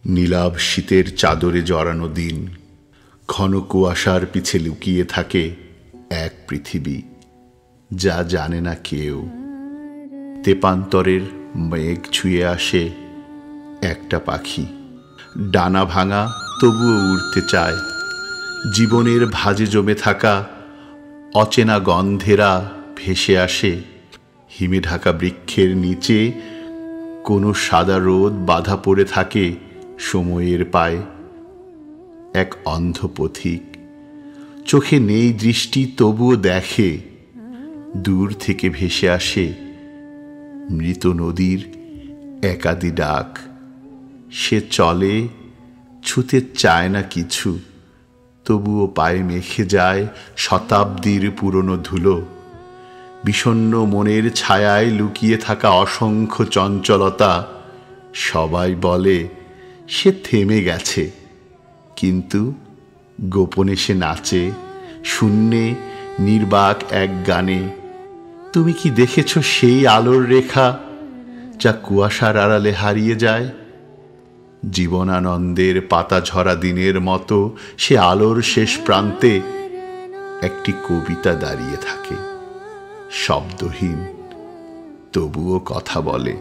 নীলাভ শীতের চাদরে জড়ানো দিন, ঘন কুয়াশার পিছে লুকিয়ে থাকে এক পৃথিবী যা জানে না কেউ। তেপান্তরের মেঘ ছুঁয়ে আসে একটা পাখি, ডানা ভাঙা তবুও উড়তে চায়। জীবনের ভাঁজে জমে থাকা অচেনা গন্ধেরা ভেসে আসে। হিমে ঢাকা বৃক্ষের নিচে কোনো সাদা রোদ বাঁধা পড়ে থাকে সময়ের পায়ে। এক অন্ধ পথিক, চোখে নেই দৃষ্টি তবুও দেখে। দূর থেকে ভেসে আসে মৃত নদীর একাদি ডাক। সে চলে, ছুতে চায় না কিছু, তবুও পায়ে মেখে যায় শতাব্দীর পুরনো ধুলো। বিষণ্ণ মনের ছায়ায় লুকিয়ে থাকা অসংখ্য চঞ্চলতা। সবাই বলে সে থেমে গেছে, কিন্তু গোপনে সে নাচে শূন্যে নির্বাক এক গানে। তুমি কি দেখেছ সেই আলোর রেখা যা কুয়াশার আড়ালে হারিয়ে যায়? জীবনানন্দের পাতা ঝরা দিনের মতো সে আলোর শেষ প্রান্তে একটি কবিতা দাঁড়িয়ে থাকে, শব্দহীন তবুও কথা বলে।